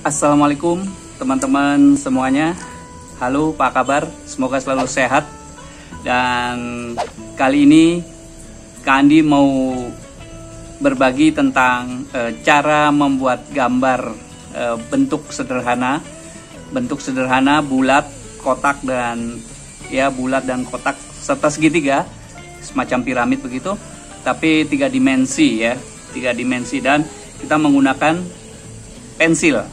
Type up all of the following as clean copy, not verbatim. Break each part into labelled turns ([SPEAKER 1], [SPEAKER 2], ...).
[SPEAKER 1] Assalamualaikum teman-teman semuanya. Halo, apa kabar? Semoga selalu sehat. Dan kali ini Kak Andi mau berbagi tentang cara membuat gambar bentuk sederhana bulat, kotak dan bulat dan kotak serta segitiga, semacam piramid begitu, tapi 3 dimensi dan kita menggunakan pensil.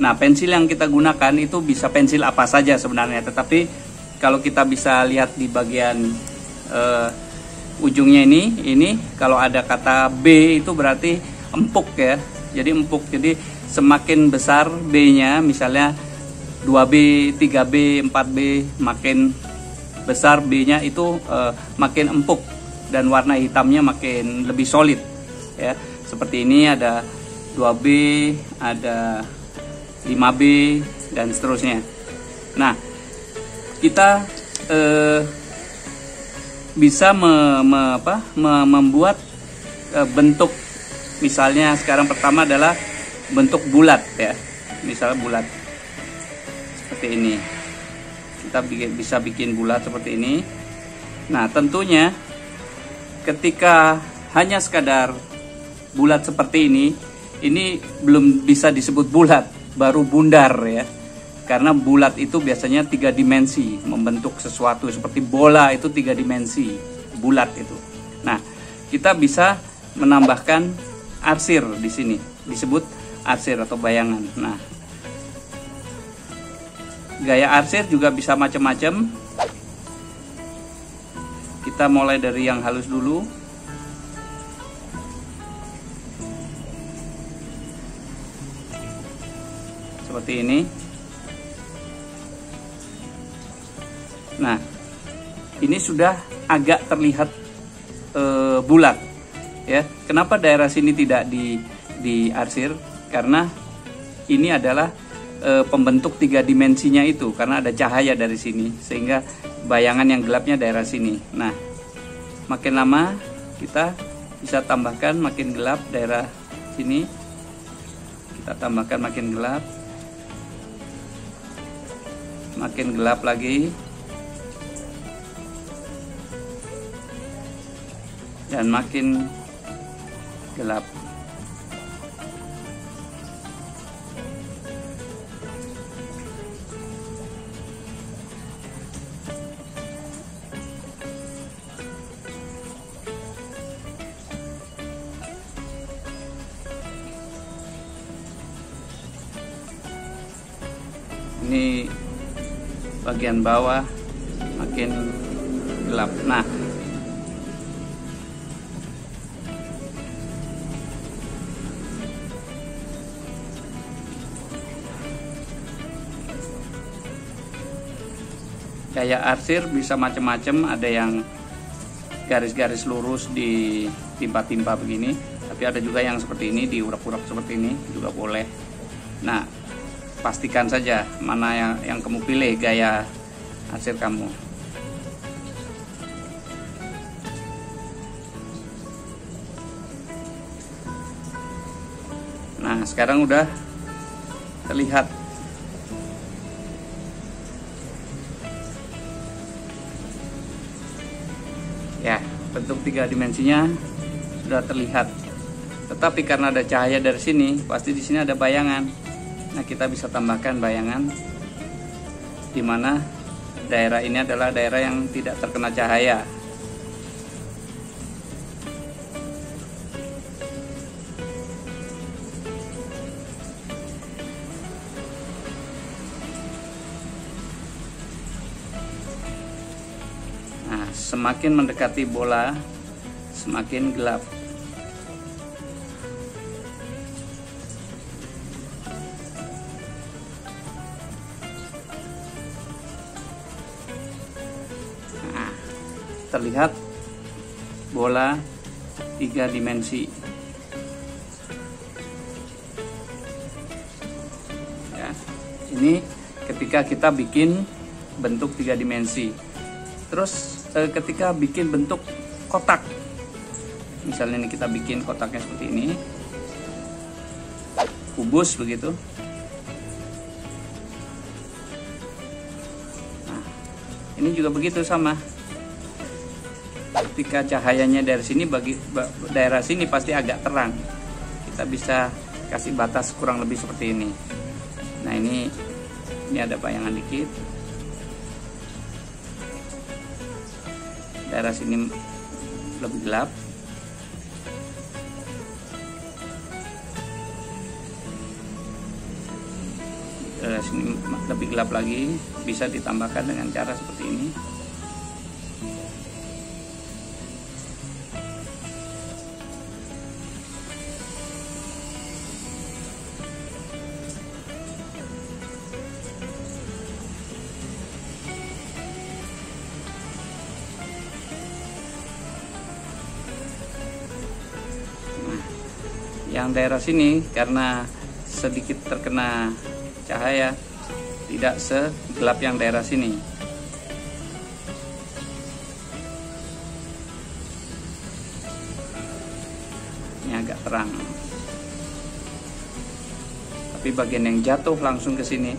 [SPEAKER 1] Nah, pensil yang kita gunakan itu bisa pensil apa saja sebenarnya, tetapi kalau kita bisa lihat di bagian ujungnya ini kalau ada kata B itu berarti empuk ya. Jadi empuk. Jadi semakin besar B-nya, misalnya 2B, 3B, 4B, makin besar B-nya itu makin empuk dan warna hitamnya makin lebih solid ya. Seperti ini ada 2B, ada 5B dan seterusnya. Nah, kita bisa membuat bentuk, misalnya sekarang pertama adalah bentuk bulat ya. Misalnya bulat seperti ini. Kita bisa bikin bulat seperti ini. Nah, tentunya ketika hanya sekadar bulat seperti ini belum bisa disebut bulat, baru bundar ya. Karena bulat itu biasanya 3 dimensi, membentuk sesuatu seperti bola itu 3 dimensi, bulat itu. Nah, kita bisa menambahkan arsir di sini, disebut arsir atau bayangan. Nah, gaya arsir juga bisa macam-macam. Kita mulai dari yang halus dulu. Seperti ini. Nah, ini sudah agak terlihat bulat ya. Kenapa daerah sini tidak diarsir? Karena ini adalah pembentuk 3 dimensinya itu, karena ada cahaya dari sini sehingga bayangan yang gelapnya daerah sini. Nah, makin lama kita bisa tambahkan makin gelap daerah sini. Kita tambahkan makin gelap. Makin gelap lagi. Dan makin gelap. Ini bagian bawah makin gelap. Nah, gaya arsir bisa macam-macam, ada yang garis-garis lurus ditimpa-timpa begini, tapi ada juga yang seperti ini, diurak-urak seperti ini juga boleh. Nah, pastikan saja mana yang kamu pilih gaya arsir kamu. Nah, sekarang udah terlihat. Ya, bentuk 3 dimensinya sudah terlihat. Tetapi karena ada cahaya dari sini, pasti di sini ada bayangan. Nah, kita bisa tambahkan bayangan di mana daerah ini adalah daerah yang tidak terkena cahaya. Nah, semakin mendekati bola, semakin gelap. Terlihat bola 3 dimensi ya. Ini ketika kita bikin bentuk 3 dimensi. Terus ketika bikin bentuk kotak, misalnya ini kita bikin kotaknya seperti ini. kubus begitu. Nah, ini juga begitu sama. Ketika cahayanya dari sini daerah sini pasti agak terang. Kita bisa kasih batas kurang lebih seperti ini. Nah, ini ada bayangan dikit. Daerah sini lebih gelap. Daerah sini lebih gelap lagi. Bisa ditambahkan dengan cara seperti ini. Yang daerah sini karena sedikit terkena cahaya, tidak segelap yang daerah sini. Ini agak terang. Tapi bagian yang jatuh langsung ke sini,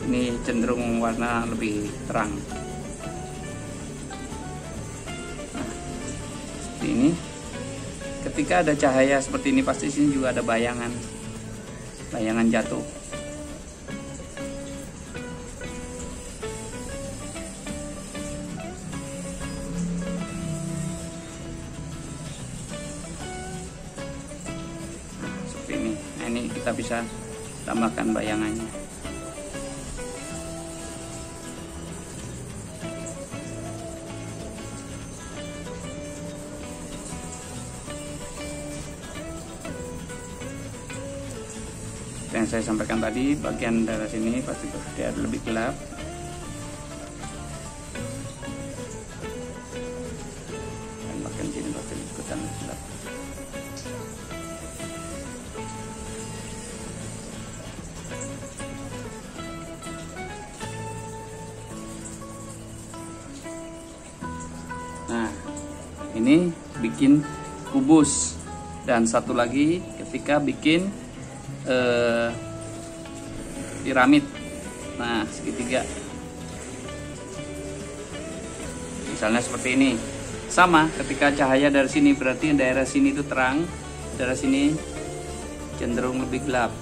[SPEAKER 1] ini cenderung warna lebih terang. Nah, seperti ini. Ketika ada cahaya seperti ini, pasti sini juga ada bayangan jatuh. Nah, seperti ini. Nah, ini kita bisa tambahkan bayangannya. Yang saya sampaikan tadi, bagian daerah sini pasti dia lebih gelap. Dan bagian sini pasti ikutan gelap. Nah, ini bikin kubus. Dan satu lagi ketika bikin piramid. Nah, segitiga. Misalnya seperti ini. Sama, ketika cahaya dari sini berarti daerah sini itu terang, daerah sini cenderung lebih gelap.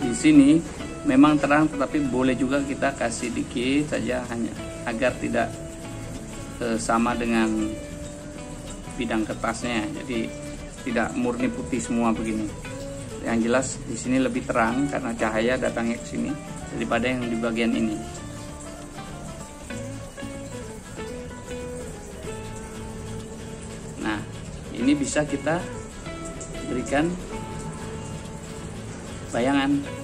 [SPEAKER 1] Di sini memang terang, tetapi boleh juga kita kasih dikit saja, hanya agar tidak sama dengan bidang kertasnya. Jadi tidak murni putih semua begini. Yang jelas di sini lebih terang karena cahaya datangnya ke sini daripada yang di bagian ini. Nah, ini bisa kita berikan bayangan.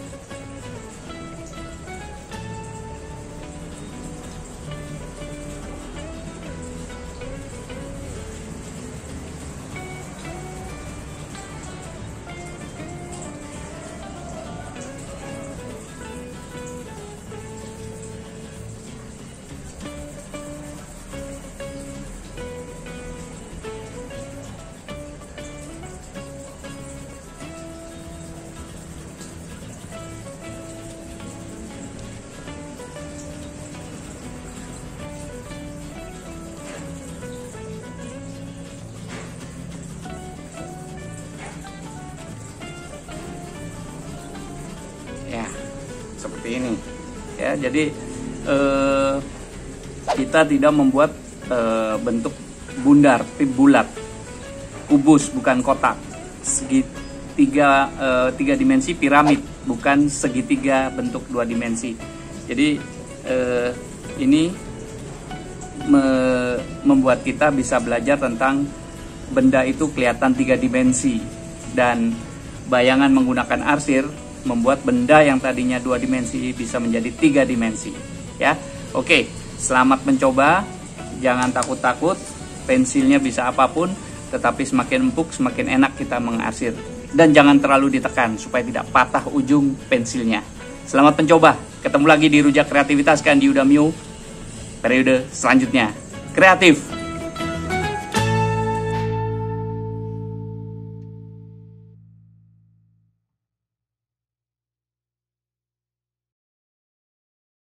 [SPEAKER 1] Ya, seperti ini ya. Jadi kita tidak membuat bentuk bundar, bulat, kubus bukan kotak, segitiga, 3 dimensi, piramid bukan segitiga bentuk 2 dimensi. Jadi ini membuat kita bisa belajar tentang benda itu kelihatan 3 dimensi, dan bayangan menggunakan arsir membuat benda yang tadinya 2 dimensi bisa menjadi 3 dimensi. Ya, oke, selamat mencoba, jangan takut-takut, pensilnya bisa apapun, tetapi semakin empuk semakin enak kita mengarsir, dan jangan terlalu ditekan supaya tidak patah ujung pensilnya. Selamat mencoba, ketemu lagi di Rujak Kreativitas kan di Udamyo periode selanjutnya. Kreatif!